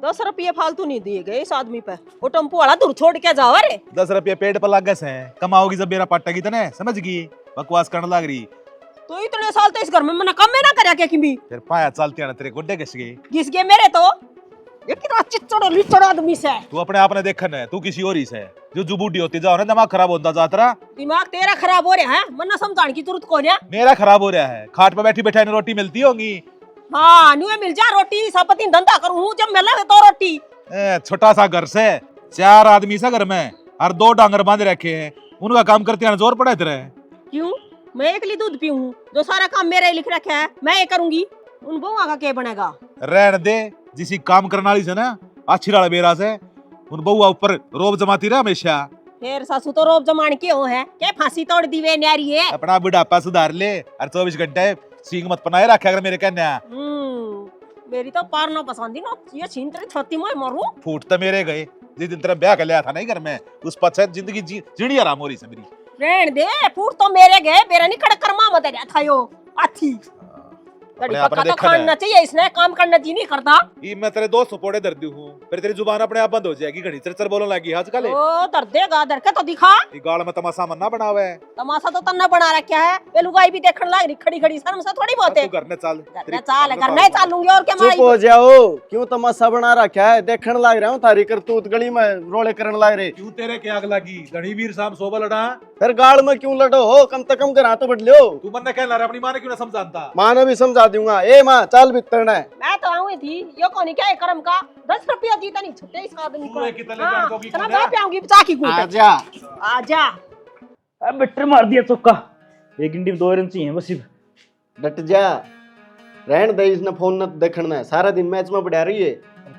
10 रुपये फालतू नहीं दिए गए इस आदमी पे। वो टेम्पो वाला दूर छोड़ के जाओ रे। 10 रुपये पेट पर लग गए हैं, कमाओगी जब मेरा पाटा की तने समझ गई, बकवास करने लग रही। तो इतने साल तो इस घर में मैंने कम में ना करया क्या किमी। फिर पाया चलते ना तेरे गुड्डे घिस गए। घिस गए मेरे तो। ये कितना चिच्चड़ लिचड़ आदमी से। तू अपने आप ने देखन है, तू किसी और ही से जो जुबूटी होती जाओ ना, दिमाग खराब होता जाता रहा। दिमाग तेरा खराब हो रहा है, मन्ना समझाने की जरूरत कौन है। मेरा खराब हो रहा है, खाट पे बैठी बैठा रोटी मिलती होगी। हाँ नुए मिल जा रोटी, सब दिन धंधा करूँ जब मिला तो रोटी। छोटा सा घर से 4 आदमी से घर में और 2 डांगर बांध रखे हैं, उनका काम करते हैं जोर पड़ा तेरे। क्यों? मैं अकेली दूध पीऊं, जो सारा काम मेरा ही लिख रखा है मैं ये करूंगी, उन बहुआ का क्या बनेगा। रहने दे, जिसी काम करने वाली से ना अच्छी लाल बेरा से उन बहुआ ऊपर रोब जमाती रहे हमेशा। फिर सासू तो रोब जमान के हो है के फांसी तोड़ दी वे न्यारी है। अपना बुढ़ापा सुधार ले और 24 घंटे सींग मत बनाए रखे अगर मेरे कहने। मेरी तो पार ना पसंदी ना, ये छीन तेरी छाती में मारूं। फूट तो मेरे गए जिस दिन तेरा ब्याह कर लिया था नहीं घर में, उस पछे जिंदगी जीनी आराम हो रही से मेरी। रहन दे, फूट तो मेरे गए, मेरा नहीं खड़ा कर्मा मत रहा था यो आथी। अपने पक्का तो खाना चाहिए, इसने काम करना जी नहीं करता। ये मैं तेरे 2 सपोड़े दर्दी हूँ, फिर तेरी जुबान अपने आप बंद हो जाएगी, घड़ी चर बोलने लगी आजकल। ओ दर्देगा, दर के तो दिखा। ये गाल में तमाशा मन्ना बना हुआ है। तमाशा तो तन्ना बना रखा है, ये लुगाई भी देखने लग रही खड़ी खड़ी, शर्म से थोड़ी बहुत है। तू घर में चल, घर में चलूंगी और क्या। चुप हो जाओ, क्यों तमाशा बना रखा है, देखने लग रहा हूँ थारी करतूत, गली में रोले करने लग रहे। क्यों तेरे क्या आग लगी, धनी वीर शाम सोबा लड़ा। फिर गाड़ में क्यों लड़ो हो, कम से कम घर तो बढ़ लो। तू मन कहना रहा, अपनी माँ ने क्यों ना समझाता। माँ ने भी समझा दूंगा। ए माँ चल भीतर ने। मैं तो आई थी, यो कौन क्या है कर्म का 10 रुपया जीता नहीं छुट्टे इस आदमी को। आऊंगी बचा की आजा आजा। अब बिट्टर मार दिया चौका, 1 घंटे में 2 रन चाहिए बस। डट जा, रहन दे, इसने फोन न देखना, सारा दिन मैच में बढ़ा रही है।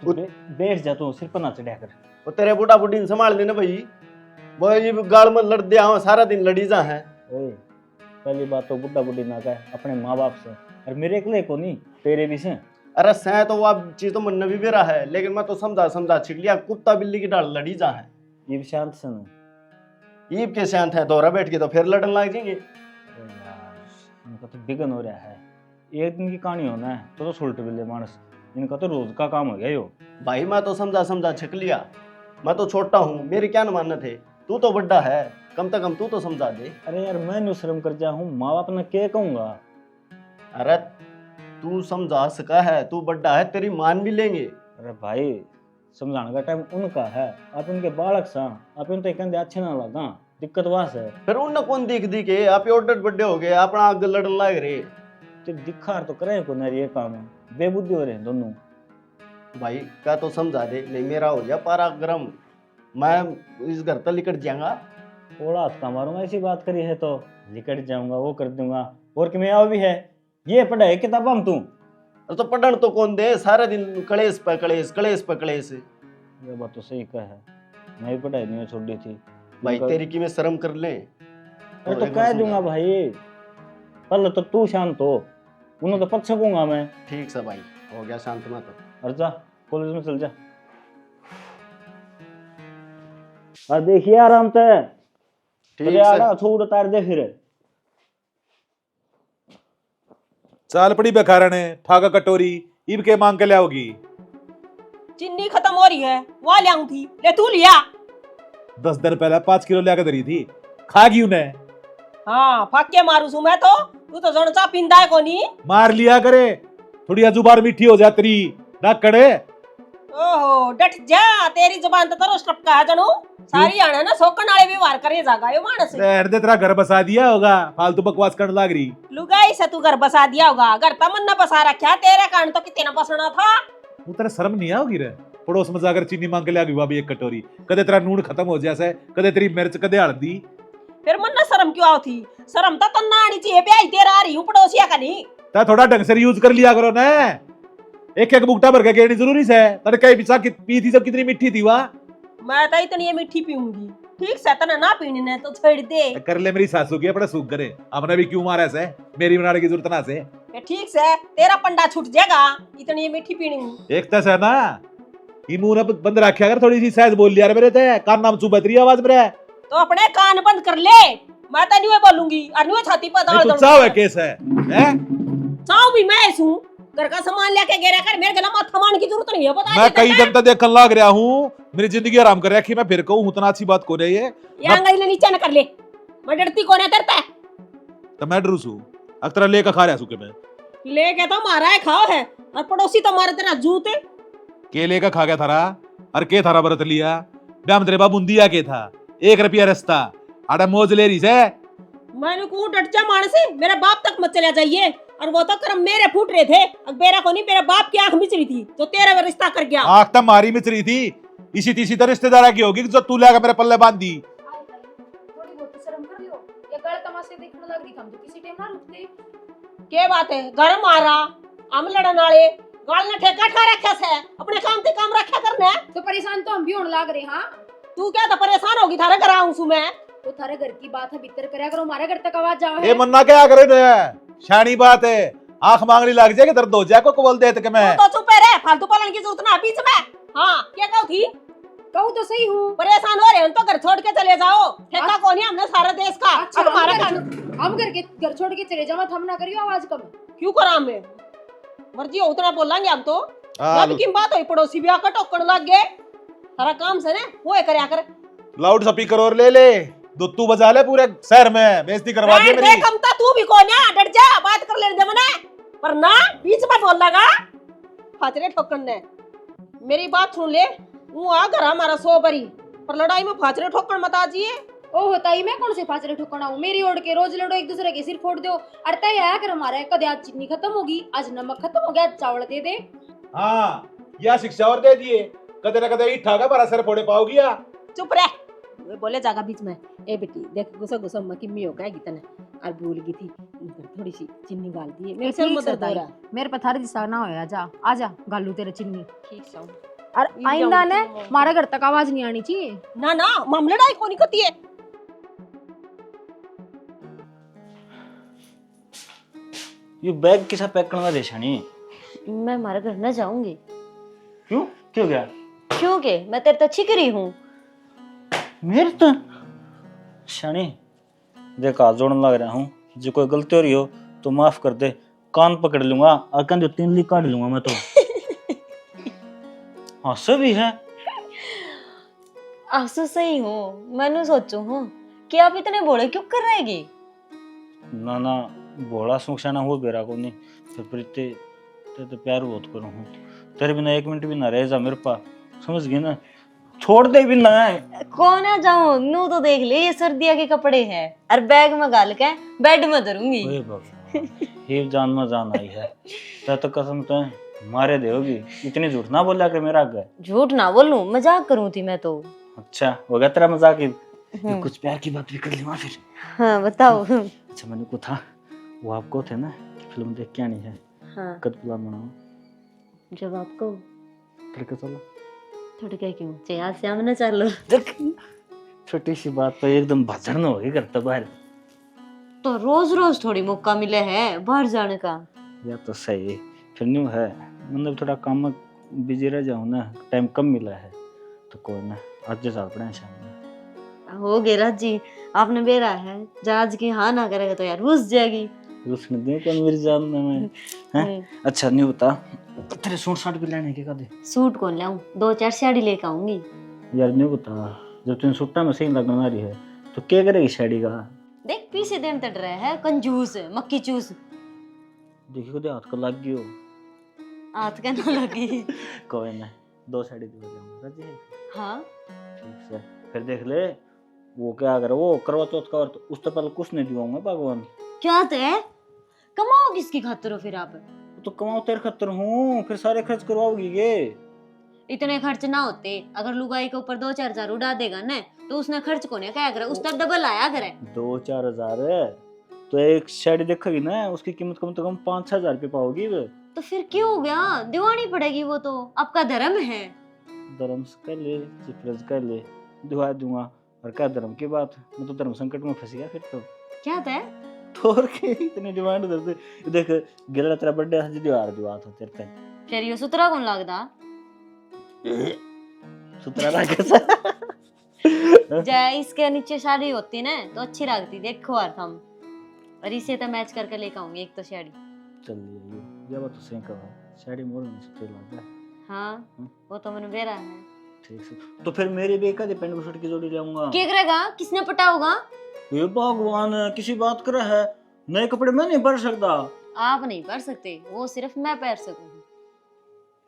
बैठ जा तू, सिर पर ना चढ़ा कर। वो तेरे बुढ़ा बुढ़ी ने संभाल लेना भाई, वो ये गाड़ में लड़ दिया हो, सारा दिन लड़ी जा है। पहली बात तो बुढ़ा बुढ़ी ना कहे अपने माँ बाप से, और मेरे अकेले को नहीं तेरे भी से। अरे सह तो वो चीज तो मन भी बेरा है, लेकिन मैं तो समझा छिक लिया, कुत्ता बिल्ली की डाल लड़ी जा है। ये भी शांत से ना, ईब के शांत है, दोहरा बैठ के तो फिर लड़न लग जाएंगे। इनका तो बिगन हो रहा है, एक दिन की कहानी होना है तो सुलट बिल्ले मानस, इनका तो रोज का काम हो गया यो। भाई मैं तो समझा छिक लिया, मैं तो छोटा हूँ, मेरी क्या न मानत है, तू तो बड़ा है, कम से कम तू तो समझा दे। अरे यार मैं न्यू शर्म कर जा हूँ, माँ बाप ने क्या कहूंगा। अरे तू समझा सका है, तू बड़ा है, तेरी मान भी लेंगे। अरे भाई समझाने का टाइम उनका है, आप उनके बालक सा, आप उनके कहते अच्छे ना लगा, दिक्कत वहां से। फिर उन कौन दिख के आप ऑर्डर बड़े हो गए, अपना आग लड़न लग रहे। तो दिखार तो करे को नहीं, ये काम है बेबुद्धि हो रहे हैं दोनों। भाई क्या तो समझा दे, नहीं मेरा हो जा पारा गरम, मैं इस घर तक लिकट जाऊंगा। थोड़ा हाथ का मारूंगा, ऐसी बात करी है तो लिकट जाऊंगा, वो कर दूंगा, और कि मैं भी है ये पढ़ाई किताब हम तू तो पढ़न तो कौन दे, सारे दिन कलेश पे कलेश, कलेश पे कलेश। ये बात तो सही कहा है, मैं भी पढ़ाई नहीं छोड़ दी थी भाई तेरी की में शर्म कर ले। मैं तो कह दूंगा भाई, पहले तो तू शांत हो, उन्हें तो पक्ष सकूंगा मैं। ठीक से भाई, हो गया शांत में तो। और जा कॉलेज में चल जा, और देखिए आराम से ठीक से छोड़ उतार दे फिर। चाल पड़ी बेकार ने ठाका कटोरी ईब के मांग के ले आओगी। चीनी खत्म हो रही है, वो ले आऊं थी, ले तू लिया। 10 दिन पहले 5 किलो लेकर धरी थी, खागी उन्हें। हाँ फाके मारू सू मैं तो, तू तो जणचा पिंदा है कोनी। मार लिया करे, थोड़ी जुबान मीठी हो जाती ना कड़े। ओहो डट जा, तेरी जुबान तो तरस टपका है जनू, सारी आना ना सोकन वाले व्यवहार करे जागा यो मानस। दे तेरा घर बसा दिया होगा, फालतू बकवास करने लग रही। लुगाई से तू घर बसा दिया होगा, घर तमन न बसा रखा, तेरे कारण तो कितने न बसना था। तू तेरा शर्म नहीं आओगी रे, पड़ोस में जाकर चीनी मांग के ले आगी भाभी 1 कटोरी, कदे तेरा नून खत्म हो जैसे, कदे तेरी मिर्च, कदे हल्दी। फिर मन ना शर्म क्यों थी, शर्म तो तन्ना आनी चाहिए, ब्याह तेरा आ रही हूँ पड़ोसिया का नहीं। ता थोड़ा ढंग से यूज कर लिया करो ना, एक बुकटा भर के गेड़ी जरूरी से। तने कई पिछा पी थी जब कितनी मीठी थी वाह। मैं तो इतनी मीठी पीऊंगी, ठीक से तना ना पीनी ने तो छोड़ दे। कर ले मेरी सासू की अपना सुख करे, हमने भी क्यों मारा से, मेरी बनाने की जरूरत ना से। ठीक से तेरा पंडा छूट जाएगा, इतनी मीठी पीनी। एक तस है ना, ये मुंह बंद रखा कर, थोड़ी सी शायद बोल लिया रे मेरे ते, कान नाम चुभ रही आवाज मेरे। तो अपने कान बंद कर ले, मैं तो नहीं बोलूंगी, और नहीं छाती पर दाल चाव है केस है, चाव भी मैं हूं, घर का सामान लेके गिरा कर, मेरे गला माथा मारने की जरूरत नहीं है, बता मैं देता कई है। दिन तक देखने लग रहा हूँ, मेरी जिंदगी आराम कर रखी, मैं फिर कहूँ उतना अच्छी बात को रही है ये अंगली ले नीचे न कर ले, मैं डरती कौन है तेरे है? तो मैं डरूस हूँ अक्तरा लेकर खा रहा सुके में लेके तो मारा है खाओ है, और पड़ोसी तो मारे तेरा जूते। के लेकर खा गया थारा और के थारा बरत लिया ब्याम तेरे बाबू दिया के था 1 रुपया रास्ता आड़ा मौज ले रही से मैंने को डटचा मानसी, मेरे बाप तक मत चला जाइए, और वो तो कर्म मेरे फूट रहे थे, अकबेरा को नहीं, मेरे बाप की आंख मिचली थी जो तेरा में रिश्ता कर गया। आँख तो मारी मिच रही थी, इसी तीसी तो रिश्तेदारा की होगी जो तू लेकर मेरे पल्ले बांध दी। थोड़ी बहुत शर्म कर लो, ये गल तमाशे देखने लग रही, हम तो किसी टाइम ना रुकते। के बात है, घर मारा हम लड़न वाले गाल ने ठेका ठा रखा से, अपने काम ते काम रखा करना। तो परेशान तो हम भी होने लग रहे। हाँ तू क्या तो परेशान होगी, थारे घर आऊं सु मैं। तो थारे घर की बात है, भीतर करया करो, हमारे घर तक आवाज जाओ ए है। मन्ना क्या करे रे, शानी बात है, आंख मांगनी लग जाएगी दर्द हो जाए को बोल दे के मैं तो चुप रहे, फालतू पालन की जरूरत ना बीच में। हाँ क्या कहू थी, कहूँ तो सही हूँ। परेशान हो रहे हो तो घर छोड़ के चले जाओ, ठेका कौन है हमने सारे देश का। अच्छा, अब हमारा हम घर छोड़ के चले जाओ, हम ना करियो आवाज कम। क्यों करा हमें, मर्जी हो उतना बोलेंगे हम तो। अब की बात हुई पड़ोसी भी आकर टोकन लग गए, सारा काम से ना वो करया कर। लाउड स्पीकर और ले ले, दुत्तू बजा ले पूरे शहर में, बेइज्जती करवा दे मेरी। देख हम तो तू भी कौन है, डट जा, बात कर लेने दे मने, पर ना बीच में बोल लगा फाचरे ठोकन ने। मेरी बात सुन ले, वो आ घर हमारा 100 बरी, पर लड़ाई में फाचरे ठोकन मत आजिए। ओ होता ही मैं कौन से फाचरे ठोकना हूँ, मेरी ओढ़ के रोज लड़ो, एक दूसरे के सिर फोड़ दो। अरे तय है कर हमारा, कदे आज चीनी खत्म होगी, आज नमक खत्म हो गया, आज चावल दे दे। हाँ या शिक्षा और दे दिए, कदे ना कदे ईठा का बड़ा सर फोड़े पाओगी या। चुप रह, वे बोले जागा बीच में। ए बेटी देख, गुस्सा गुस्सा मत किम्मी हो गया तने, और भूल गई थी थोड़ी सी चीनी डाल दी, मेरे सिर में दर्द हो रहा है। मेरे पे थारी दिशा ना होया, जा आजा गालू तेरे चिन्नी। ठीक सौ और आइंदा ने हमारे घर तक आवाज नहीं आनी चाहिए। ना ना, हम लड़ाई कोनी करती है। ये बैग किसा पैक करना दे शानी? मैं हमारे घर न जाऊंगी। क्यों क्यों गया? क्योंकि मैं तेरे तो छिकरी हूँ। मेरे तो शानी देख हाथ जोड़ने लग रहा हूँ, जो कोई गलती हो रही हो तो माफ कर दे, कान पकड़ लूंगा और कंधे 3 ली काट लूंगा मैं तो। हाँ सभी है। आंसू सही हूँ, मैंने सोचू हूँ कि आप इतने बोले क्यों कर रहेगी। ना ना बोला सुखशाना हो बेरा को नहीं, फिर प्रीति ते तो प्यार बहुत करूँ हूँ, तेरे बिना 1 मिनट भी ना रह जा मेरे पास, समझ गई ना, छोड़ दे भी ना है। कौन आ जाऊं, नू तो देख ले ये सर्दिया के कपड़े हैं, और बैग में गाल के बेड में धरूंगी। ओए भगवान, ही जान में जान आई है, ते तो कसम तो मारे देगी, इतनी झूठ ना बोला कर मेरा आगे। झूठ ना बोलूं, मजाक करूं थी मैं तो। अच्छा हो गया तेरा मजाक ही, कुछ प्यार की बात भी कर ली वहाँ फिर। हाँ बताओ। अच्छा मैंने को था, वो आपको थे ना फिल्म देख के आनी है, हाँ कद प्लान बनाओ, जब आपको करके चलो। थोड़ी क्या क्यों चाहे से हमने चलो। छोटी सी बात तो एकदम भजन हो गई करता बाहर। तो रोज रोज थोड़ी मौका मिले है बाहर जाने का। या तो सही, फिर न्यू है मतलब थोड़ा काम में बिजी रह जाऊँ ना, टाइम कम मिला है तो कोई ना, आज जा पड़े हैं शाम में। हो गए राजी, आपने बेरा है, जहाज की हाँ ना करेगा तो यार घुस जाएगी। उसने दे क्या मेरी जान में हैं। अच्छा नहीं बता, तेरे सूट साट भी लेने के कदे? सूट कौन लाऊं, 2-4 साड़ी लेके आऊंगी। यार नहीं बता, जब तुम सूटा में सही लगना रही है तो क्या करेगी साड़ी का? देख पीछे देन तट रहा है, कंजूस मक्की चूस। देखियो दे हाथ को लग गयो। हाथ का ना लगी। कोई ना, 2 साड़ी दे जाऊंगा राजी है? हाँ ठीक से फिर देख ले, वो क्या करे, वो करवा चौथ का व्रत, उस तो पहले कुछ नहीं दिवाऊंगा भगवान। क्या तय कमाओ किसकी खातिर हो फिर आप? तो कमाओ तेरे खतर हूँ, फिर सारे खर्च करवाओगी ये? इतने खर्च ना होते, अगर लुगाई के ऊपर 2-4 हजार उड़ा देगा ना तो उसने खर्च को नहीं क्या करे, उसका डबल आया करे। 2-4 हजार तो एक साड़ी देखेगी ना, उसकी कीमत कम से कम 5-6 हजार रुपये पाओगी वो। तो फिर क्यों हो गया, दिवानी पड़ेगी, वो तो आपका धर्म है। धर्म कर ले, चिपरज कर ले, दुआ दूंगा। और क्या धर्म की बात, मैं तो धर्म संकट में फंस गया फिर तो। क्या तय तोड़ के इतनी डिमांड करते देख, गिरा तेरा बर्थडे आज दिवार दिवा था तेरे पे, फिर ये सुतरा कौन लगदा? सुतरा रख सा। जय इसके नीचे साड़ी होती ना तो अच्छी लगती, देखो यार हम, और इसे तो मैच करके लेके आऊंगी एक तो साड़ी। चल ये बात तो सही कहा, साड़ी मोर में से तेल आता है। हाँ वो तो मैंने बेरा है। ठीक से तो फिर मेरे भी एक आधे पैंट शर्ट की जोड़ी लाऊंगा। क्या करेगा, किसने पटाओगा? ये भगवान किसी बात कर है, नए कपड़े मैं नहीं पहन सकता। आप नहीं पढ़ सकते, वो सिर्फ मैं पढ़ सकूं।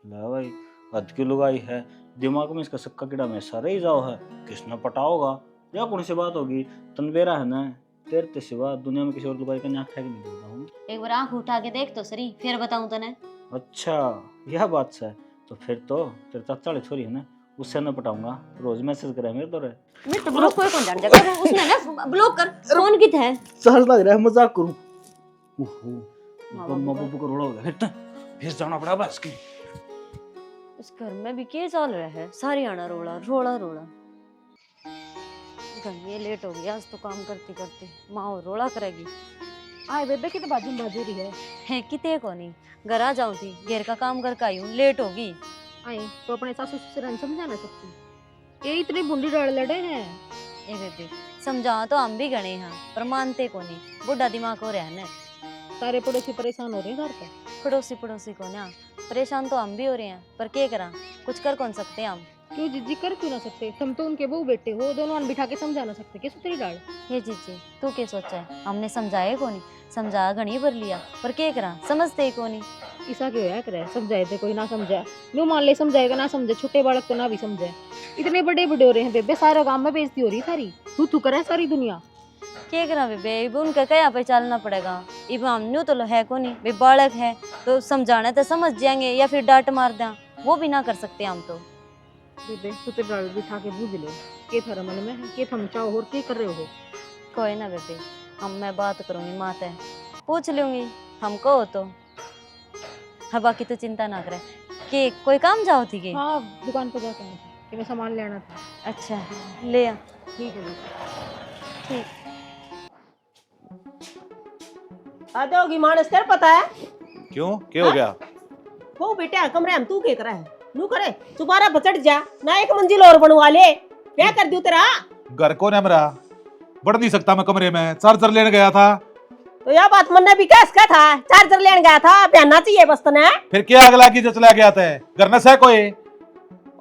ला भाई हद की लुगाई है, दिमाग में इसका सक्का कीड़ा हमेशा रही जाओ है, किसने पटाओगा या कौन सी बात होगी। तनवेरा है ना, तेरे ते सिवा दुनिया में किसी और लुगाई का नाक ठेक नहीं देता हूँ। एक बार आंख उठा के देख तो सही, फिर बताऊं तने। अच्छा यह बात है, तो फिर तो तेरे चाचा वाली छोरी है ना, उससे न पटाऊंगा, रोज मैसेज करे मेरे तो रे। मैं तो ब्लॉक कोई कौन जान जाएगा, उसने ना ब्लॉक कर फोन की थे। चल लग रहा है मजाक करूं। ओहो मम्मा पापा को रोड़ा हो गया, हट फिर जाना पड़ा बस की। इस घर में भी क्या चल रहा है, सारी आना रोड़ा रोड़ा रोड़ा। ये लेट हो गया आज तो काम करते करते, माँ और रोड़ा करेगी। आए बेबे की तो बाजू में बाजू रही है किते को नहीं, घर आ जाऊं थी, घर का काम करके आई हूँ, लेट होगी। आई तो अपने सासू ससुर समझा ना सकती, ये इतनी बुंडी डर लड़े हैं। ए बेबी समझाओ तो हम भी गणे हैं, पर मानते को नहीं, बुढ़ा दिमाग हो रहा है ना। सारे पड़ोसी परेशान हो रहे हैं घर पे। पड़ोसी को ना परेशान तो हम भी हो रहे हैं, पर क्या करा, कुछ कर कौन सकते हैं हम। क्यों जीजी कर क्यों ना सकते, तुम तो उनके बहू बेटे हो, दोनों ने बिठा के समझा ना सकते, किस तेरी डाल। हे जीजी तू क्या सोचा है, हमने समझाए को नहीं, समझा घनी भर लिया, पर क्या करा, समझते ही को नहीं। ऐसा क्यों है करे, समझाए थे कोई ना समझाए, न्यू मान ले समझाएगा ना समझे, छोटे बालक तो ना भी समझे। इतने बड़े बड़े हो रहे हैं बेबे, सारा गांव में बेइज्जती हो रही सारी, तू करे सारी दुनिया। क्या करा बेबे, इब उनका क्या पे चलना पड़ेगा, इब हम न्यू तो है को नहीं, बे बालक है तो समझाना तो समझ जाएंगे, या फिर डांट मार दें, वो भी ना कर सकते हम तो। बेबे तू तो डाल बिठा के बुझ ले, के थारा मन में है, के थम चाहो और के कर रहे हो। कोई ना बेबे, मैं बात करूंगी माँ से, पूछ लूंगी हमको हो तो। हाँ बाकी तो चिंता ना करे, कि कोई काम जाओ थी कि? हाँ दुकान पे जाके आना था, कि मैं सामान लेना था। अच्छा ले आ। ठीक है ठीक। आधे होगी मानस तेरे पता है क्यों क्या हो गया? वो बेटा कमरे हम तू के करा है, नू करे दोबारा बचट जा ना, एक मंजिल और बनवा ले, क्या कर दूं तेरा। घर को मेरा बढ़ नहीं सकता, मैं कमरे में चार्जर लेने गया था। तो यह बात मन भी कैस का था, चार्जर लेने गया था, पहनना चाहिए बस तने। फिर क्या आग लागी जो चला गया था, घर में से कोई?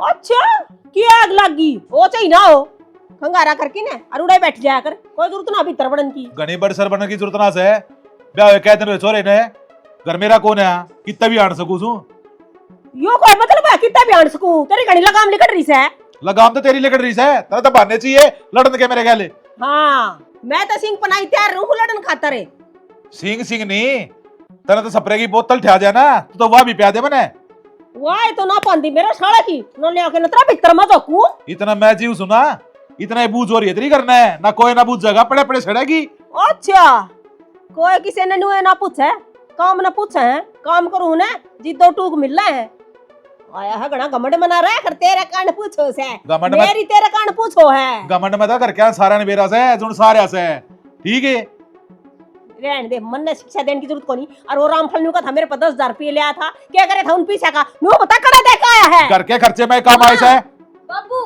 अच्छा क्या आग लागी, वो चाहिए ना हो खंगारा करके ना अरुड़े बैठ जाया कर, कोई जरूरत ना भीतर बड़न की। घनी बड़ सर बनने की जरूरत ना से, ब्याह कह दिन छोरे ने घर मेरा कौन है, कितना भी आन सकूं सू। यो कोई मतलब है कितना भी आन सकूं, तेरी घड़ी लगाम लिकट रही से। लगाम तो तेरी लिकट रही है, तेरा तो बहाने चाहिए लड़न के मेरे गले। हाँ मैं तो सिंह पनाई तैयार रहूं लड़न खातर है। सिंह सिंह नहीं, तेरा तो स्प्रे की बोतल ठा जाए ना, तो वह भी प्या दे मने। वाह तो ना पांदी मेरे साला की, न ले आके नतरा भीतर मत ओकू। इतना मैं जीव सुना, इतना ही बूझ हो रही है तेरी करना है ना, कोई ना बूझ जगह पड़े पड़े सड़ेगी। अच्छा कोई किसी ने नुए ना पूछे, काम ना पूछे है, काम करूं ना जिद्दो टूक मिल रहा है। आया है घना घमंड मना रहा है, कर तेरे कान पूछो से, घमंड मत- मेरी तेरे कान पूछो है। घमंड में था कर क्या सारा ने बेरा से जुन सारे से, ठीक है रहने दे, मन ने शिक्षा देने की जरूरत को नहीं। और वो रामफल न्यू का था मेरे पर 10,000 रुपये लिया था, क्या करे था उन पीछे का, न्यू बता कड़ा दे के आया है। घर के खर्चे में काम आए से। बाबू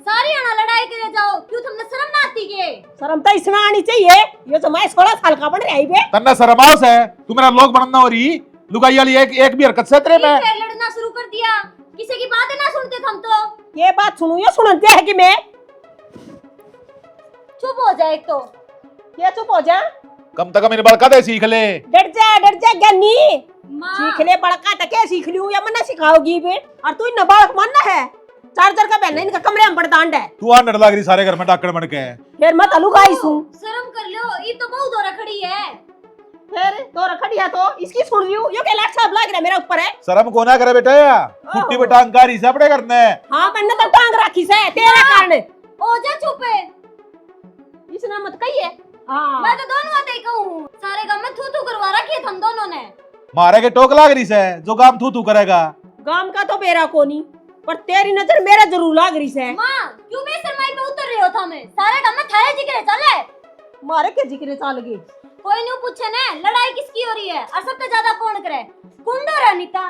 सारी आना लड़ाई करे जाओ, क्यों तुमने शर्म ना आती के? शर्म तो इसमें आनी चाहिए, ये तो मैं 16 साल का बन रहा है बे। तन्ना शर्माओ से, तू मेरा लोग बनना हो रही, लुगाई वाली एक भी हरकत से तेरे में। फिर लड़ना शुरू कर दिया, किसी की बातें ना सुनते हम तो। ये बात सुनू, ये सुनते है कि मैं चुप हो जाए तो। ये चुप हो जा, कम से कम इन बड़का दे सीख ले। डर जा गन्नी, माँ सीख ले बड़का तक के सीख लियो, या मन्ना सिखाओगी बे। और तू इन बालक मानना है, चार्जर का पहनना इनका कमरे में बड़दांड है। तू आ डर लग रही सारे घर में डाकड़ बन के। फिर मत अलुगाई सू, शर्म कर लो, ये तो बहुत दौरा खड़ी है। फिर तो रखड़ी है तो इसकी सुन लियो, यो के लाख साहब लाग रहा मेरे ऊपर है। शर्म को ना करे बेटा, कुट्टी बेटा अंकारी से अपने करने। हाँ मैंने तो टांग रखी से तेरे कारण। ओ जा चुप है, इसने मत कहिए। हाँ मैं तो दोनों आते ही कहूँ, सारे गांव में थू थू करवा रखी है हम दोनों ने। मारे के टोक लाग रही से, जो काम तू करेगा। गांव का तो बेरा को नहीं, पर तेरी नजर मेरा जरूर लाग रही से। माँ क्यों मैं शर्माई पे उतर रही हो था, मैं सारे गांव में थारे जिक्र चले। मारे के जिक्र चाल गई, कोई नहीं पूछे ने लड़ाई किसकी हो रही है, और सबसे ज्यादा कौन करे, कुंडो रे नीता।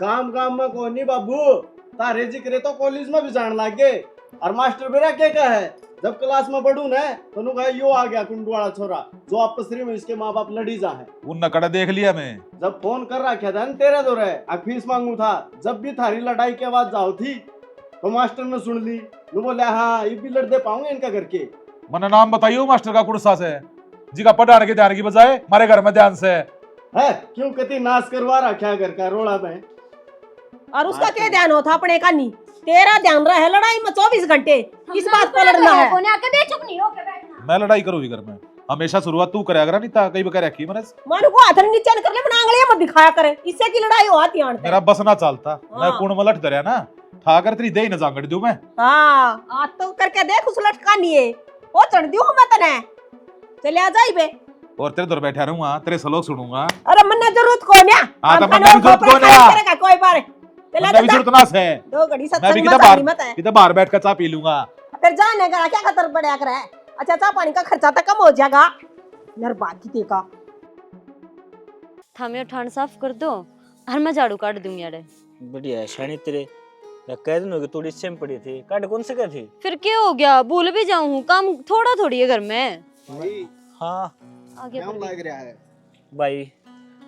गाम गाम में कोई नहीं बाबू, तारे जिक्रे तो कॉलेज में भी जान लाग गए, और मास्टर मेरा क्या कहा है, जब क्लास में पढ़ू ना तो नु कहा यो आ गया कुंडू वाला छोरा जो आपसरी में इसके माँ बाप लड़ी जा है। उन नकड़ा देख लिया मैं। जब फोन कर रखा था न तेरे दो रहे अब फीस मांगू था, जब भी थारी लड़ाई की आवाज जाओ थी तो मास्टर ने सुन ली, नु बोले हाँ ये भी लड़ दे पाऊंगे इनका करके। मैंने नाम बताइयो मास्टर का कुर्सा से, जी का पढ़ाने के ध्यान की बजाय हमारे घर में ध्यान से है क्यों कति नाश करवा रखा घर का रोड़ा में। और उसका क्या ध्यान होता अपने का नहीं, तेरा ध्यान रहा है लड़ाई में 24 घंटे, किस बात पर लड़ना है। कोने आके दे, चुप नहीं होके बैठना। मैं लड़ाई करूँ घर में, हमेशा शुरुआत तू करे अगर नहीं था कहीं बकर रखी मैंने। मानो को हाथ नीचे कर ले, बना आंगलियां मत दिखाया करे, इससे की लड़ाई हो आती है। मेरा बस ना चलता, मैं हाँ। कुण में लट दरिया ना ठा कर तेरी दे न जांगड़ दूं मैं। हाँ आज तो करके देख उस लटका नहीं है वो चढ़ दियो मैं तने, चले आ जाई बे। और तेरे दर बैठा रहूंगा, तेरे सलोक सुनूंगा। अरे मन्ने जरूरत को ना, हाँ, तो हम मन्ने जरूरत को ना। करेगा कोई बार, चले मैं भी जा जरूरत ना से, दो घड़ी मैं भी सत्संग किधर मत आनी मत है, किधर बाहर बैठ कर चाय पी लूंगा। फिर जाने का क्या खतर बढ़िया कर है। अच्छा चाय पानी का खर्चा तो कम हो जाएगा यार, बाकी तेका थामे ठाण साफ कर दो और मैं झाड़ू काट दूंगी यार। बढ़िया है शानी तेरे, या कह दिन होगी थोड़ी सेम पड़ी थी, काट कौन से गए थे? फिर क्या हो गया, भूल भी जाऊं हूँ, काम थोड़ा थोड़ी है घर में। हाँ आगे क्या बढ़ गई। लग रहा है भाई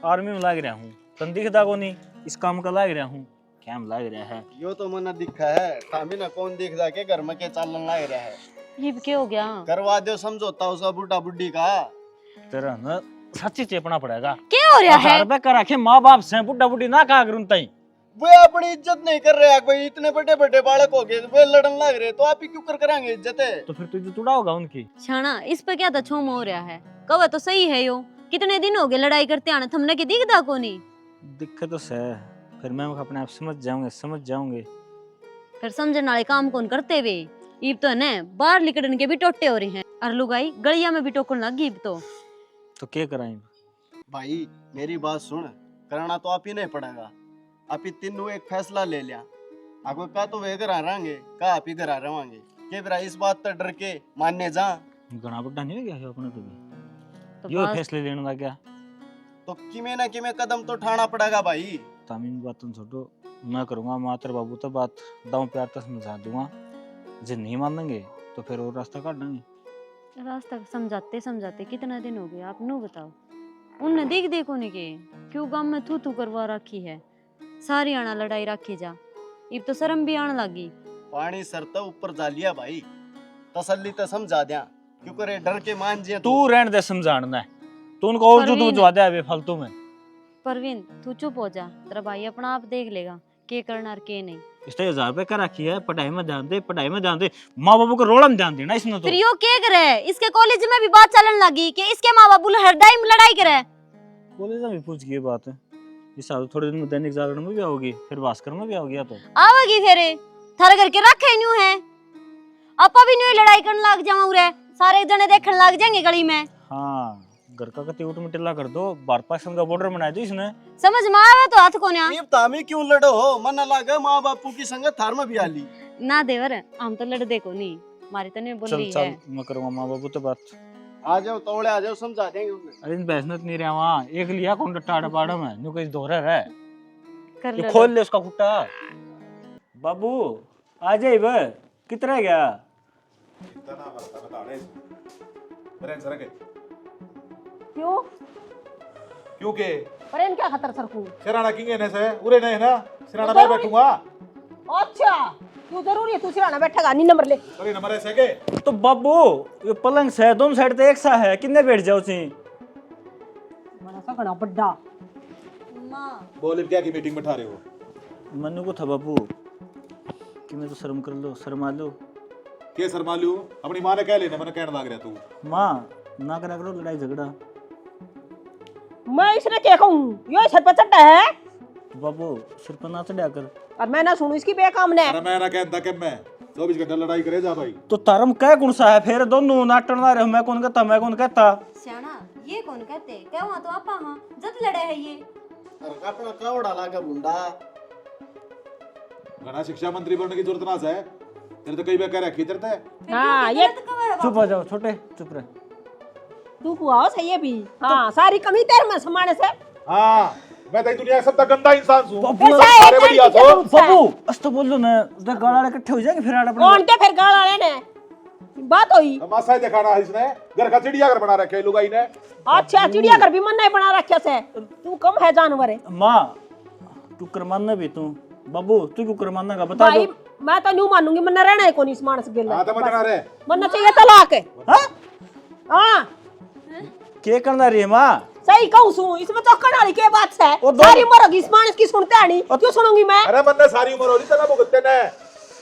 आर्मी में लाग रहा हूँ, तन दिखता को नहीं, इस काम का लाग रहा हूँ, क्या लाग रहा है? यो तो मना दिखा है, थामी ना कौन देख जाके घर में के चालन लग रहा है। ये भी क्या हो गया? करवा दो समझौता उसका बुढ़ा बुढ़ी का। तेरा ना सच्ची चेपना पड़ेगा। क्या हो रहा है? 1000 रुपए का रखे माँ बाप से बुढ़ा बुढ़ी ना कहा करूँ तई। वे अपनी इज्जत नहीं कर रहे हैं, कोई इतने बड़े बड़े बालक हो गए वे लड़न लग रहे, तो आप ही क्यों कर कराएंगे इज्जत है। तो फिर तुझे तुड़ा होगा उनकी। छाना इस पे क्या तछोम हो रहा है, कवा तो सही है यो, कितने दिन हो गए लड़ाई करते आने, थमने की दिखदा को नहीं। दिक्कत तो है, फिर मैं अपने आप समझ जाऊंगे। फिर समझने वाले काम कौन करते वे, इब तो ने बाहर निकलने के भी टोटे हो रहे हैं, और लुगाई गलिया में भी टोकन लग गई। तो क्या कराएं? भाई मेरी बात सुन, करना तो आप ही नहीं पड़ेगा, आप ही तीनों एक फैसला ले लिया। आपको का तो वे घर रहेंगे का आप ही घर रहेंगे, के फिर इस बात तो डर के मानने जा। घना बड़ा नहीं हो गया है अपने तो भी, तो यो बात- फैसले लेने लग गया। तो किमे ना किमे कदम तो उठाना पड़ेगा भाई। तामीन बात तुम छोड़ो, मैं करूंगा मात्र बाबू तो बात दाव प्यार तक समझा दूंगा, जो नहीं मानेंगे तो फिर और रास्ता काट देंगे। रास्ता समझाते समझाते कितना दिन हो गए, आप नो बताओ। उनने देख देखो नहीं के क्यों गांव में थू करवा रखी है, सारी आना लड़ाई रखी जा, इब तो शर्म भी आने लगी। पानी सर तो ऊपर जा लिया भाई, तसल्ली तो समझा दिया, क्यों करे डर के मान जिया तू रहने दे समझाना है, तू उनको और जो परवीन। जवा दे अबे फालतू में। परवीन तू चुप हो जा, तेरा भाई अपना आप देख लेगा के करना और के नहीं। इसलिए 1000 रुपए का रखी है, पढ़ाई में ध्यान दे, पढ़ाई में ध्यान दे, माँ बाबू को रोड़ा में ध्यान देना इसने तो। फिर यो के करे, इसके कॉलेज में भी बात चलन लगी कि इसके माँ बाप हर टाइम लड़ाई करे। कॉलेज में भी पूछ ये बात है, इस साल थोड़े दिन में दैनिक जागरण में भी आओगी, फिर भास्कर में भी आओगी। तो आवेगी फिर थारे घर के रखे न्यू है, आपा भी न्यू लड़ाई करने लग जाऊं रे, सारे जने देखने लग जाएंगे गली में। हाँ घर का कति उठ मिटिला कर दो, भारत पाकिस्तान का बॉर्डर बना दो इसने। समझ में आवे तो हाथ को ना ये तामी क्यों लड़ो हो, मन लगा माँ बापू की संगत थार में भी आली। ना देवर, हम तो लड़ दे को नहीं, मारी तो नहीं बोल चल रही चल है। मैं करूंगा माँ बाबू तो बात। आ जाओ तोड़े आ जाओ, समझा देंगे उन्हें। अरे बहसनत नहीं रहा वहाँ, एक लिया कौन टाड़ा पाड़ा में न्यू कहीं दोहरा है, कर ये ले खोल ले उसका कुट्टा। बाबू आ जाए बे, कितना गया? क्यों क्यों के पर इन क्या खतर सरकू। सिराना किंगे ने से उरे नहीं ना, सिराना मैं बैठूंगा। अच्छा क्यों जरूरी है तू सिराना बैठेगा, नहीं नंबर ले। अरे नंबर ऐसे के तो बाबू ये पलंग से दोनों साइड तो एक सा है, कितने बैठ जाओ सी? बड़ा सा घना बड्डा बोले क्या की मीटिंग बैठा रहे हो? मनु को था बाबू कि मैं तो शर्म कर लो, शर्मा लो। के सर मालू अपनी माँ ने कह लेना, मैंने कहने लग रहा तू। माँ ना करा करो लड़ाई झगड़ा। मैं इसने क्या कहूँ, यो सर पे चढ़ा है तो बाबू सिर पर ना चढ़ा कर। और मैं ना सुनू इसकी बेकाम ने। अरे मैं ना कहता कि मैं 24 घंटे लड़ाई करे जा भाई। तो धर्म क्या कौन सा है फिर, दोनों नाटन ना रहे, मैं कौन कहता मैं कौन कहता। सियाना ये कौन कहते, क्या हुआ तो आपा हां जद लड़े है ये। अरे अपना कावड़ा लागा बुंडा, घना शिक्षा मंत्री बनने की जरूरत ना है, तेरे तो कई बार कह रखी तेरे ते। हाँ ये चुप हो जाओ छोटे, चुप रहे। तू हुआ सही है भी। हाँ सारी कमी तेरे में समाने से। हाँ मैं तो दुनिया का सबसे गंदा इंसान हूं। बाबू अरे बढ़िया तो बाबू अस तो बोलो ना उधर गाड़ा इकट्ठे हो जाएंगे फिर आड़ अपने कौन के फिर गाल वाले ने बात हुई। तमाशा ही दिखाना है इसने, घर का चिड़ियाघर बना रखे लुगाई ने। अच्छा चिड़ियाघर भी मन नहीं बना रखे से, तू कम है जानवर है। माँ तू कर मानना भी तू बाबू तू क्यों कर मानना का बता भाई दो। मैं तो न्यू मानूंगी, मन रहना है कौन इस मानस गिल हां तो मत ना रे, मन चाहिए तलाक है। हाँ हां क्या करना रही है माँ। सही कहूं सू, इसमें तो कनाली के बात है। वो दो- सारी उम्र होगी इस मानस की सुनते आनी, क्यों सुनूंगी मैं। अरे मन ने सारी उम्र हो रही तना भुगतते ने।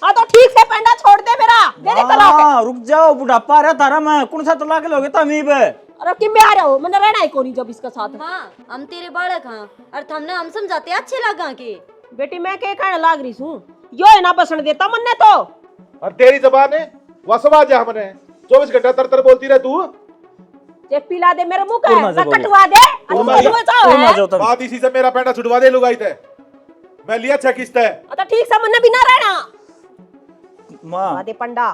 हां तो ठीक से पेंडा छोड़ दे मेरा, दे दे तलाक। हाँ रुक जाओ बुढ़ापा रहा तारा मैं कौन सा तलाक लोगे तमी पे। अरे कि मैं आ रहा हूं, मन रहना है कौन जब इसके साथ। हाँ हम तेरे बालक हाँ और हमने हम समझाते अच्छे लगा के बेटी मैं के कहने लाग रही हूं, यो है ना बसण देता मन ने तो। और तेरी जबान है वसवा जा हमने 24 घंटा तर बोलती रह तू। जे पिला दे मेरे मुंह का तू ना जा ना बोली। कटवा दे। तू अच्छा ना जा- हुआ तो तू ना है। जाओ तब बात इसी से मेरा पेंडा छुटवा दे लुगाई ते, मैं लिया अच्छा किस्त है। तो ठीक से मन ने भी ना रहना। माँ वादे पंडा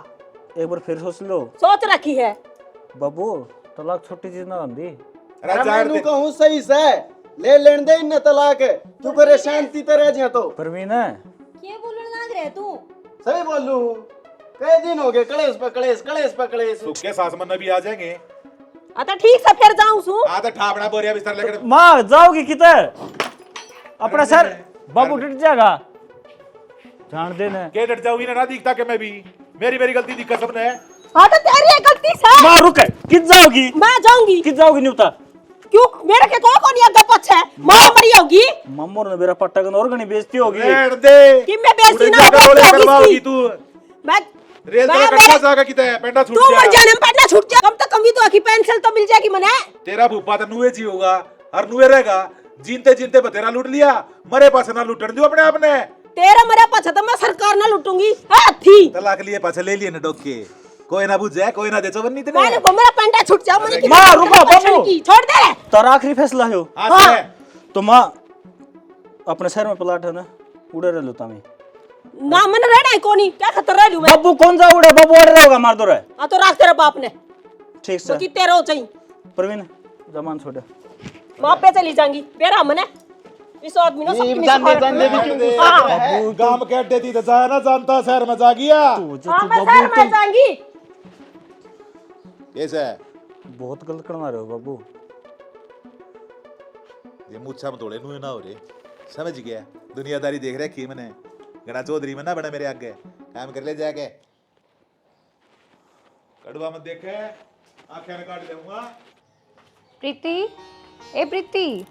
एक बार फिर सोच लो सोच रखी है। बाबू तलाक छोटी चीज ना होती। अरे अरे जान मैं दे, कहूँ सही से ले लेन दे इन्हें तलाक है, तू करे शांति तरह जा तो परवीन है क्या बोलने लग रहे तू। सही बोलू। कई दिन हो गए कलेश पे कलेश कलेश पे कलेश। सुखे सास मन भी आ जाएंगे। तो ठीक से फिर जाऊं सू। आ तो ठापड़ा बोरिया बिस्तर लेकर माँ जाओगी किधर अपना सर बाबू डट जाएगा जान देना। के डट जाऊंगी ना दिखता के मैं भी, मेरी गलती दिक्कत सबने है। हाँ तो तेरी है गलती से। माँ रुक कित जाओगी मैं जाऊंगी। कित जाओगी न्यूता क्यों मेरे के कौन ये आगे पछ है, मां मरी होगी मम्मोर ने मेरा पट्टा गन और गनी बेइज्जती होगी। रेड दे कि मैं बेइज्जती ना उड़े होगी जाकर करवाओगी तू। मैं रेल मैं- तेरा कट्टा जागा किते है, पेंडा छूट तू मर गया। जाने में पढ़ना छूट जा, कम तो कमी तो आखी पेंसिल तो मिल जाएगी मने। तेरा भूपा तो नुए जी होगा और नुए रहेगा, जीनते जीनते बतेरा लूट लिया, मरे पास ना लूटन दियो अपने आपने। तेरा मरे पछ तो मैं सरकार ना लूटूंगी। हाथी तलाक लिए पाछे ले लिए न डोक के, कोई ना बुझे कोई ना दे चवन्नी मैंने तेरे। को मेरा पेंटा छूट जा मने की माँ, रुको, बाबू। की छोड़ दे। तारा आखिरी फैसला है आज हाँ। है तो माँ अपने शहर में प्लाट है ना उड़े रह लो तमी ना मन रहना है कोनी, क्या खतर रह लूं मैं। बाबू कौन जा उड़े बाबू उड़े रहेगा मार दो रहे आ तो राख तेरे बाप ने, ठीक से कि तेरा हो चाहिए। प्रवीण जमान छोड़े वहां पे चली जाएंगी तेरा मने इस आदमी ने सबकी जानने जानने भी क्यों गुस्सा हाँ। कर रहा है? गांव के अड्डे थी तो जाया ना जानता, शहर में जा गया हां मैं शहर में जाएंगी। कैसे बहुत गलत करना रहे हो बाबू। ये मुच्छा में तोड़े नुए ना हो रे, समझ गया। दुनियादारी देख रखी मैंने, गणा चौधरी में ना बना मेरे आगे, काम कर ले जाके। कड़वा मत देखे, आंखें न काट दूंगा। प्रीति ए प्रीति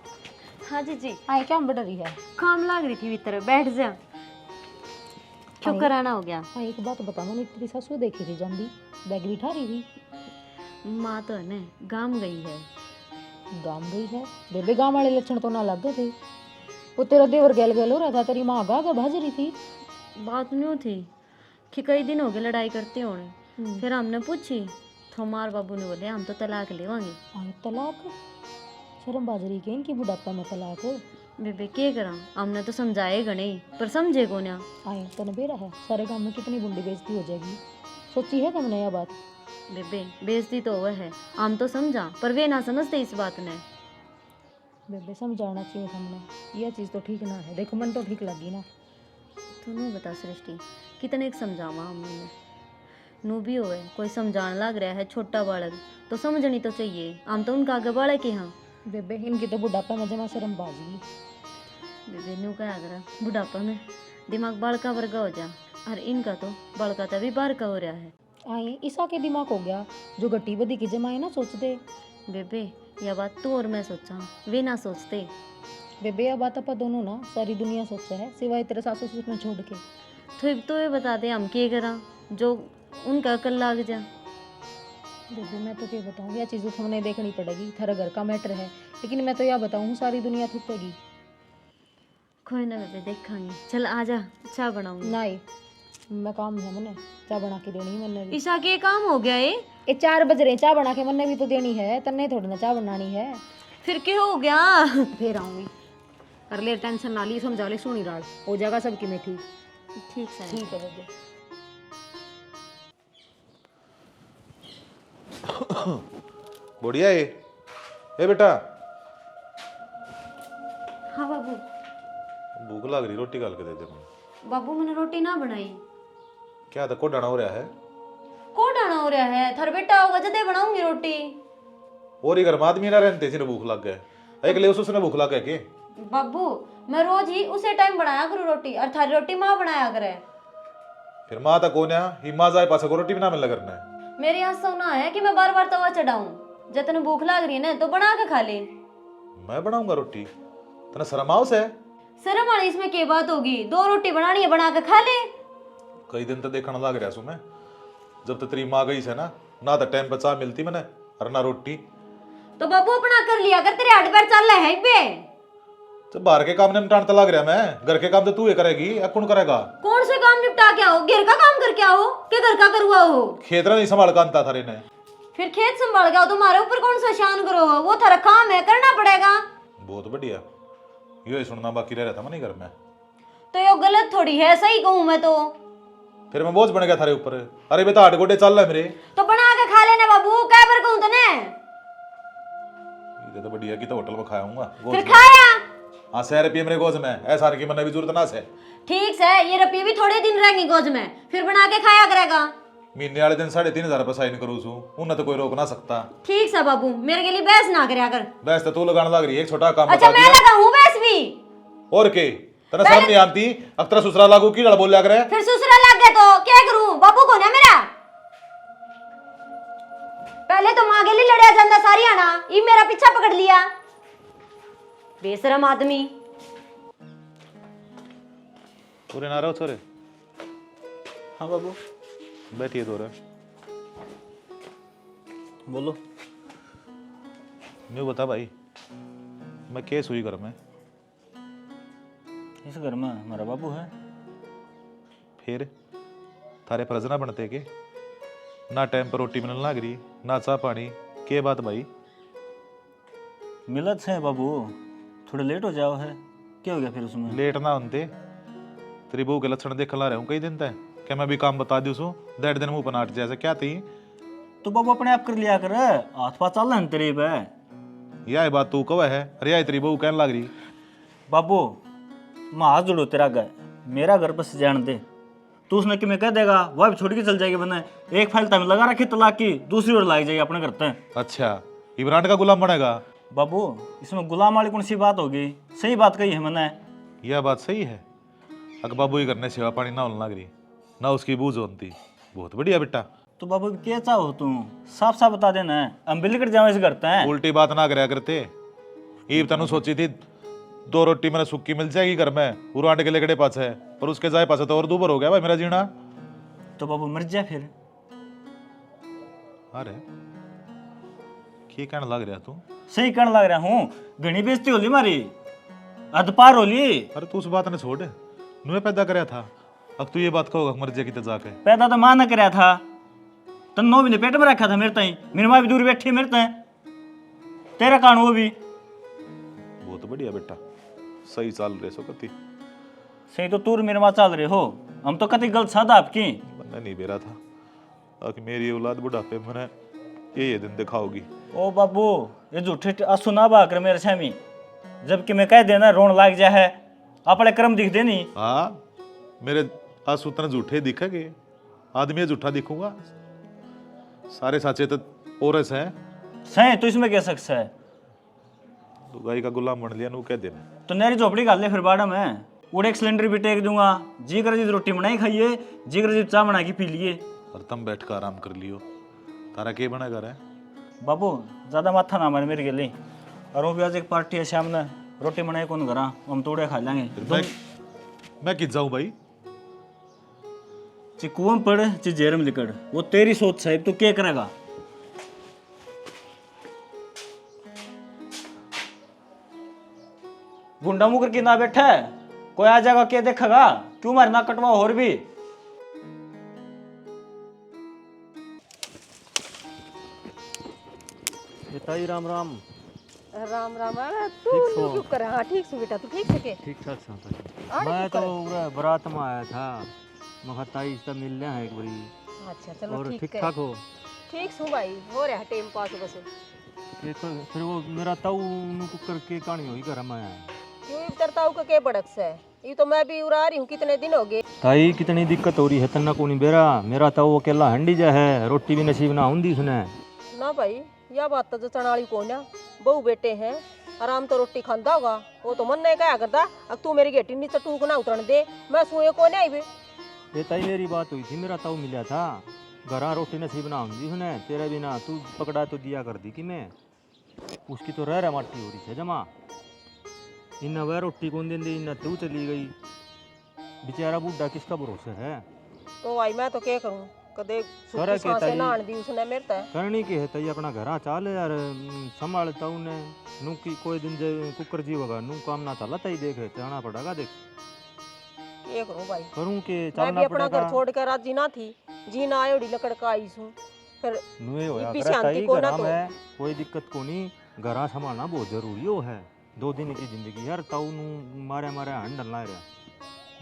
हाँ जी हाँ क्या बढ़ रही है। काम लाग रही थी भीतर बैठ जा क्यों अरे। कराना हो गया। हाँ एक बात बता, मैंने तेरी सासू देखी थी जान दी बैग भी उठा रही थी। माँ तो है ना गाम गई है। गांव गई है बेबे, गांव वाले लक्षण तो ना लग गए थे। वो तेरा देवर गैल गैल हो रहा था, तेरी माँ गा भाज रही थी। बात न्यू थी कि कई दिन हो गए लड़ाई करते होने, फिर हमने पूछी तो हमारे बाबू ने बोले हम तो तलाक लेवांगे। आए तलाक, शर्म बाजरी के इनकी बुढ़ापा में तलाक। बेबे के करा, हमने तो समझाएगा नहीं पर समझे को ना। आए तने बेरा है, सारे गांव में कितनी बुंडी बेइज्जती हो जाएगी, सोची है तुमने यह बात। बेबे बेइज्जती तो वह है, हम तो समझा पर वे ना समझते इस बात ने। बेबे समझाना चाहिए हमने, यह चीज़ तो ठीक ना है। देखो मन तो ठीक लगी ना। तू नू बता सृष्टि कितने एक समझावा हमने, नू भी होए कोई समझाने लग रहा है छोटा बालक तो समझनी तो चाहिए, हम तो उनका आगे बालक ही हाँ। बेबे इनकी तो बुढ़ापा में जमा शर्म बाजगी। बेबे नू क्या करा बुढ़ापा में दिमाग बालका वर्गा हो जा, और इनका तो बालका तभी बार का हो रहा है। आए ईसा के दिमाग हो गया, जो गट्टी बदी की जमाए ना सोचते। बेबे यह बात तू और मैं सोचा, वे ना सोचते। बेबे यह बात अपन दोनों ना सारी दुनिया सोचा है, सिवाय तेरे सासू ससुर ने छोड़ के। तो ये बता दे हम क्या करा जो उनका कल लाग जा। बेबे मैं तो क्या बताऊँ, यह चीज़ तो तुमने देखनी पड़ेगी, थारा घर का मैटर है। लेकिन मैं तो यह बताऊँ सारी दुनिया थूकेगी। कोई ना बेबे देखांगे, चल आजा चाय बनाऊंगी। नहीं मैं काम है मैंने, चाय बना के देनी है मैंने भी। ईशा के काम हो गया ये, 4 बज रहे, चाय बना के मैंने भी तो देनी है, तन्ने थोड़ी ना चाय बनानी है। फिर क्या हो गया। फिर आऊँगी, कर ले टेंशन ना ली, समझा ले सोनी राल हो जाएगा सबकी में ठीक। ठीक है ठीक है बेबे। बढ़िया है ए बेटा। हाँ भूख लग रही, रोटी गाल के दे दे मुझे। बाबू मैंने रोटी ना बनाई। क्या था, को डाना हो रहा है? को डाना हो रहा है? थर बेटा होगा जदे बनाऊंगी रोटी। और ही घर में आदमी ना रहते जिन्हें भूख लग गए, एक ले उसने भूख लग गए के? बाबू मैं रोज ही उसे टाइम बनाया करूँ रोटी, और थारी रोटी माँ बनाया करे। फिर माँ तक कोने ही माँ जाए पास को रोटी बना मिल करना है। मेरे यहाँ सोना है कि मैं बार बार तवा चढ़ाऊं। जब तने भूख लग रही है ना तो बना के खा ले। मैं बनाऊंगा रोटी? तना शर्म आओ से? शर्म वाली इसमें क्या बात होगी? 2 रोटी बनानी है, बना के खा ले। कई दिन तो देखने लग रहा सु मैं, जब तक तेरी माँ गई से ना तो टाइम पे चाय मिलती मैंने और ना रोटी। तो बाबू अपना कर लिया कर, तेरे हाथ पैर चल रहे हैं पे। तो बाहर के काम निपटाने लग रहा मैं, घर के काम तो तू ही करेगी या कौन करेगा? कौन से काम निपटा के आओ? घर का काम करके आओ कि घर का करवा हो? खेत नहीं संभाल कांता थारे ने। फिर खेत संभाल गया तुम्हारे ऊपर कौन सा शान करो हो? वो थारा काम है, करना पड़ेगा। बहुत बढ़िया, यो ही सुनना बाकी रह रहा था मैं घर में। तो ये गलत थोड़ी है, सही कहूँ मैं तो। फिर मैं बोझ बन गया थारे ऊपर। अरे बेटा 8 गोडे चल रहा है मेरे। तो बना के खा लेना बाबू, क्या पर कहूँ तने? ये तो बढ़िया की तो होटल में खाया हूँ फिर खाया? हाँ 100 रुपये मेरे गोज में, ऐसा की मैंने भी जरूरत ना से। ठीक से, ये रुपये भी थोड़े दिन रहेंगे गोज में, फिर बना के खाया करेगा। महीने वाले दिन 3,500 रुपये साइन करूँ छू, उन्हें तो कोई रोक ना सकता। ठीक से बाबू, मेरे के लिए बहस ना करया कर। बहस तो तू लगाने लग रही है, एक छोटा काम अच्छा बता मैं दिया। लगाऊं बहस भी? और के तेरा सामने नहीं आती, अक्तरा ससुरा लागू की लड़ बोल लिया करे। फिर ससुरा लग गया तो क्या करूं? बाबू को ना मेरा पहले तो मां के लिए लड़या जांदा सारी आना, ई मेरा पीछा पकड़ लिया। बेशरम आदमी। पूरे ना रहो छोरे। हाँ बाबू बैठिए तो बोलो। मैं बता भाई, मैं केस हुई घर में? इस घर में हमारा बाबू है। फिर थारे फर्ज ना बनते के? ना टाइम पर रोटी मिलने लग रही, ना चाह पानी, के बात भाई? मिलत है बाबू, थोड़ा लेट हो जाओ है, क्या हो गया फिर उसमें? लेट ना होते, तेरी बहू के लक्षण देख ला रहे हूँ कई दिन तक। क्या मैं भी काम बता दूँ सू, 1.5 दिन मुँह पनाट जैसे क्या थी? तो बाबू अपने आप कर लिया कर, हाथ पाथ चल रहा है तेरे पे। यह बात तू कव है? अरे यार तेरी बहू कहने लग रही। बाबू मैं हाथ जोड़ो तेरा घर, मेरा घर बस जान दे। तू उसने कि मैं कह देगा वह भी छोड़ के चल जाएगी। बने एक फाइल तक लगा रखी तलाक की, दूसरी ओर लाई जाएगी अपने घर तक। अच्छा इमरान का गुलाम बनेगा? बाबू इसमें गुलाम वाली कौन सी बात होगी? सही बात कही है मैंने। यह बात सही है। अगर बाबू ही करने सेवा पानी ना होने लग रही, ना उसकी बूझ होती। बहुत बढ़िया बेटा। तो बाबू क्या चाहो तुम? साफ साफ बता देना है, हम बिल्ली कट जाओ इस घर तक। उल्टी बात ना कराया करते। ईब तनु सोची थी 2 रोटी मैंने सूखी मिल जाएगी घर में, उरांड के लेकड़े पास है, पर उसके जाए पास तो और दूबर हो गया भाई मेरा जीना। तो बाबू मर जा फिर। अरे की कहने लग रहा तू? सही कहने लग रहा हूँ, घनी बेइज्जती होली मारी, अध पार होली। अरे तू उस बात ने छोड़, नुए पैदा कराया था, अब तू ये बात कहोगा मर जाएगी तो जाके। पैदा तो मां ने कराया था, तन 9 महीने पेट में रखा था मेरे ताई, मेरी माँ भी दूर बैठी मेरे ताई, तेरा कान वो भी। बहुत बढ़िया बेटा, सही चाल रहे सो कति। सही तो तू मेरे माँ चल रहे हो, हम तो कति गलत साधा आपकी। मैंने नहीं बेरा था कि मेरी औलाद बुढ़ापे मैंने ये दिन दिखाओगी। ओ बाबू ये झूठे आंसू ना बहा कर मेरे छामी, जबकि मैं कह देना रोन लाग जा है, अपने कर्म दिख देनी। हाँ मेरे आंसू इतने झूठे दिखेंगे, आदमी झूठा दिखूंगा? सारे साचे तो औरस हैं। सही तो इसमें क्या शख्स है? तो गाय का गुलाम बन लिया नू कह देना। तो नहरी झोपड़ी गाल ले फिर बाड़ा में, उड़े एक सिलेंडर भी टेक दूंगा, जी कर जी रोटी बनाई खाइए, जी कर जी चाय बना के पी लिए। और तुम बैठ कर आराम कर लियो, तारा के बना कर है? बाबू ज्यादा माथा ना मारे मेरे के लिए, और वो भी आज एक पार्टी है शाम ने, रोटी बनाई कौन करा, हम तोड़े खा लेंगे। मैं किस जाऊं भाई? ची कुआं पड़ ची जेरम लिकड़, वो तेरी सोच साहिब, तू क्या करेगा? गुंडा मुकर के ना बैठा है, कोई आ जाएगा क्या देखेगा? क्यों मारे ना कटवा और भी। ताई राम राम। राम राम। अरे तू चुप कर। हाँ ठीक सु बेटा, तू ठीक सके? ठीक ठाक था। मैं तो पूरा बारात में आया था, मगर ताई से मिलने हैं एक बारी। अच्छा चलो और ठीक ठीक है। ठाक हो? ठीक सु भाई, हो रहा है टाइम पास बस। ये तो फिर वो मेरा ताऊ नु करके कहानी हुई घर में आया। क्यों इधर ताऊ का के बड़क से? ये तो मैं भी उड़ा रही हूँ, कितने दिन हो गए। ताई कितनी दिक्कत हो रही है तन्ना को नहीं बेरा, मेरा तो वो अकेला हंडी जा है, रोटी भी नसीब ना हुंदी सुने। ना भाई, यह बात तो जचण वाली को ना, बहू बेटे हैं, आराम तो रोटी खांदा होगा, वो तो मन नहीं कहा करता अब तू मेरी गेटी नीचे टूक ना उतरन दे, मैं सोए को नहीं भी। ये ताई मेरी बात हुई थी, मेरा ताऊ मिला था, घरा रोटी नसीब ना हुंदी सुने, तेरे बिना तू पकड़ा तो दिया कर दी कि मैं, उसकी तो रह माटी हो रही है जमा, इन्ना वह रोटी कौन देंदी, इन्ना तू चली गई, बेचारा बूढ़ा किसका भरोसा है। तो भाई मैं तो क्या करूँ, कदे करे सूखी के सांसें ताई? नहान दी उसने मेरे ते। करनी के है तई अपना घरा चाल यार, संभालता उन्हें नू की कोई दिन जे कुकर जी होगा नू काम ना चला तई देखे चलना पड़ेगा, देख क्या करूँ भाई, करूं के मैं भी चलना अपना घर पड़ेगा। छोड़ कर राजी ना थी, जी ना आयोड़ी लकड़ का आई सू, फिर नुए होया इब्बी करे शांति तई को ना घरा तो। में कोई दिक्कत को नहीं, घरा संभालना बहुत जरूरी हो है, 2 दिन की जिंदगी यार, ताऊ नू मारे मारे हंड डलना रहा,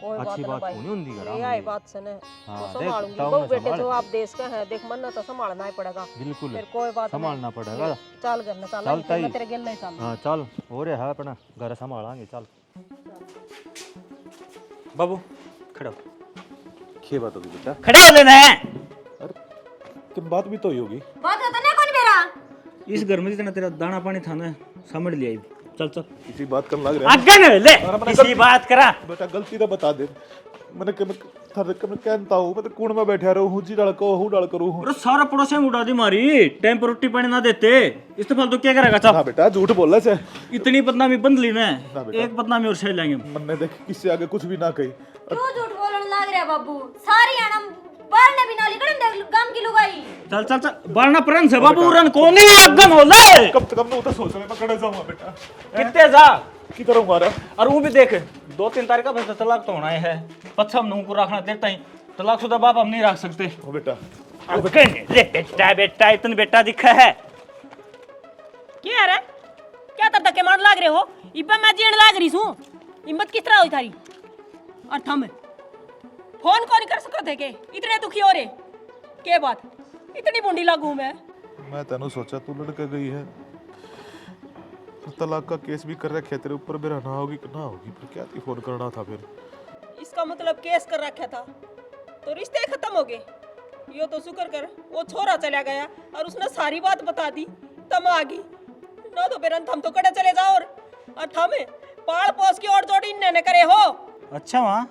कोई अच्छी ना बात भाई, को नहीं होंदी घरा ये में आई ये। बात से ने हाँ, तो देख, संभालूंगी, ताऊ बहू ने बेटे संभाल। जो आप देश का है, देख मन तो संभालना ही पड़ेगा, बिल्कुल फिर कोई बात नहीं। संभालना पड़ेगा। चल घर में चल, चल ताई। मैं तेरे गेल नहीं चल। हाँ चल हो रहा है अपना घर संभालांगे, चल बाबू खड़ा हो। क्या बात होगी बेटा? खड़े हो लेना है। तुम बात भी तो ही होगी। बात होता ना कौन बेरा इस घर में जितना तेरा दाना पानी था ना समझ लिया, चल चल इसी बात कर लग रहा है। आगे न ले इसी बात करा। बेटा गलती तो बता दे, मैंने कहता हूँ मैं तो कूड़ में बैठा रहूँ, हुजी डाल को हूँ डाल करूँ। अरे सारा पड़ोस में उड़ा दी मारी, टाइम पर रोटी पानी ना देते, इस तो फालतू क्या करेगा। चल ना बेटा झूठ बोल से, इतनी बदनामी बंद ली ना, ना बेटा। एक बदनामी और सह लेंगे। मन ने देख किससे आगे कुछ भी ना कही। क्यों झूठ बोलने लग रहा बाबू, सारी आना बाहर ने भी नाली कड़न गांव की लुगाई। चल चल चल बारना परन से बाबू रन कोनी अगन हो ले। कब तक मैं तो सोच रहा पकड़े जाऊंगा बेटा, कितने जा की तरह मारा। और वो भी देख 2-3 तारीख का फैसला तलाक तो होना है, पच्छम नू को रखना देता ही, तलाक शुदा बाप हम नहीं रख सकते। ओ बेटा ले बेटा बेटा इतने बेटा दिखा है क्या रे, क्या तब तक के मान लाग रहे हो, इब्बा मैं जीण लाग रही हूँ, हिम्मत किस तरह हुई थारी। और थम फोन कौन कर सकते के, इतने दुखी हो रे, के बात इतनी बूंदी लागू मैं तेनू सोचा तू लड़के गई है, तलाक का केस भी कर रखे तेरे ऊपर, मेरा ना होगी कि ना होगी, फिर क्या थी फोन करना था फिर। इसका मतलब केस कर रखा था तो रिश्ते खत्म हो गए। यो तो शुक्र कर वो छोरा चला गया और उसने सारी बात बता दी, तम आ गई ना तो फिर थम तो कड़े चले जाओ और थम पाल पोस की और जोड़ी ने करे हो। अच्छा वहाँ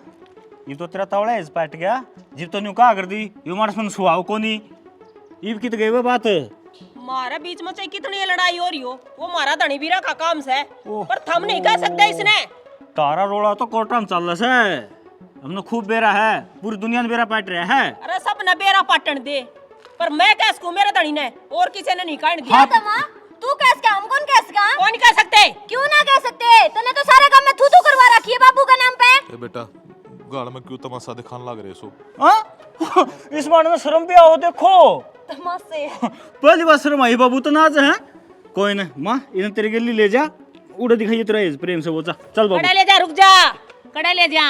ये तो तेरा तवड़ा है, इस पाट गया जीव तो न्यू कहा कर दी, यू मारस मन सुहाव को नहीं ईव की तो गई वो बात। मारा बीच में चाहे कितनी लड़ाई हो रही हो, वो मारा धनी बीरा का काम से, पर थम नहीं कह सकते इसने। तारा रोड़ा तो कोर्टा में चल रहा है, हमने खूब बेरा है, पूरी दुनिया में बेरा पाट रहा है। अरे सब न बेरा पाटन दे, पर मैं कह सकूं मेरे धनी ने और किसी ने नहीं काट दिया। हाँ। तमा तू कैस का, हम कौन कैस का? कौन कह सकते? क्यों ना कह सकते, तूने तो सारे काम में थू थू करवा रखी है बाबू का नाम पे। ए बेटा गाड़ में क्यों तमाशा दिखाने लग रहे सो? हाँ? इस बार में शर्म भी आओ देखो, तमाशे पहली बार शर्म आई बाबू तो नाज है। कोई ना माँ इन्हें तेरे गली ले जा, उड़े दिखाइए तेरा प्रेम से बोचा। चल बाबू कड़े ले जा, रुक जा, कड़े ले जा,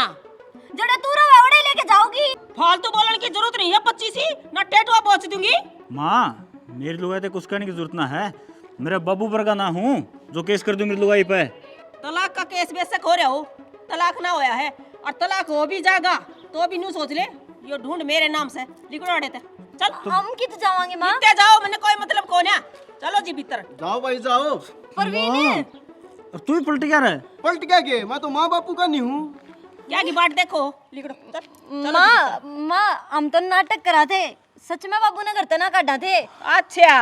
जड़ा तू रहो ओड़े लेके जाओगी। फालतू बोलने की जरूरत नहीं है, 25 ही ना टेटुआ पहुंच दूंगी। माँ मेरी लुगाई तो कुछ करने की जरूरत ना है, मेरा बाबू पर का ना हूँ जो केस कर दूं मेरी लुगाई पे। तलाक का केस बेशक हो रहा हो, तलाक ना होया है और तलाक हो भी जाएगा तो भी नू सोच ले यो ढूंढ मेरे नाम से लिखवा देते। चल हम कित जावांगे माँ? इत्ते जाओ, मैंने कोई मतलब कौन है, चलो जी भीतर। जाओ भाई जाओ। परवीन और तू ही पलटी क्या रहा पलट क्या के, मैं तो माँ बापू का नहीं हूँ। क्या की बात देखो, लिखो चल। माँ माँ हम तो नाटक करा थे, सच में बाबू ने घर तो ना काटा थे। अच्छा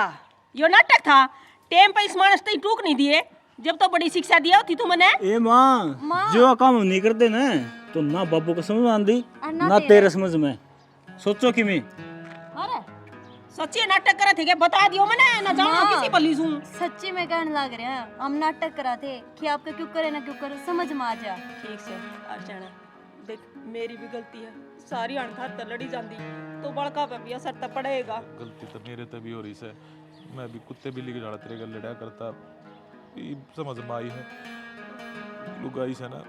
यो नाटक था, टेम पे इस मानस ते टूक नहीं दिए, जब तो बड़ी शिक्षा दिया थी तुमने। ए माँ जो काम हम नहीं करते ना तो ना बाबू को समझ में आंदी और ना तेरे समझ में, सोचो कि मैं अरे सच्ची नाटक करे थे, बता दियो मैंने ना जानो माँ। किसी पल्ली हूँ। सच्ची में कहने लग रहे हैं, हम नाटक करा थे कि आपका क्यों करे ना क्यों करे समझ में आ जा। ठीक से अर्चना देख, मेरी भी गलती है, सारी अणघात लड़ी जाती तो बड़का पे भी असर तो पड़ेगा। गलती तो मेरे तभी हो रही से, मैं भी कुत्ते बिल्ली के झाड़ा तेरे गल लड़ा करता, ये समझ में आई है लुगाई से ना,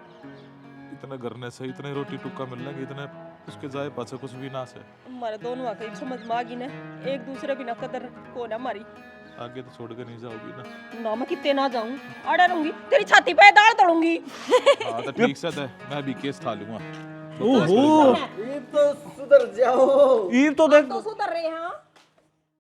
इतने गरने से इतने रोटी टुक्का मिलने के इतने उसके जाए पाछे कुछ भी ना से। हमारे दोनों आके समझ में आ गई ना, एक दूसरे बिना कदर को ना मारी। आगे तो छोड़ के नहीं जाओगी ना? ना मैं कितने ना जाऊं, अड़े रहूंगी, तेरी छाती पे दाल तोड़ूंगी। हाँ तो ठीक से है, मैं भी केस खा लूंगा। ओहो ये तो सुधर जाओ। ये तो देख तो सुधर रहे हैं।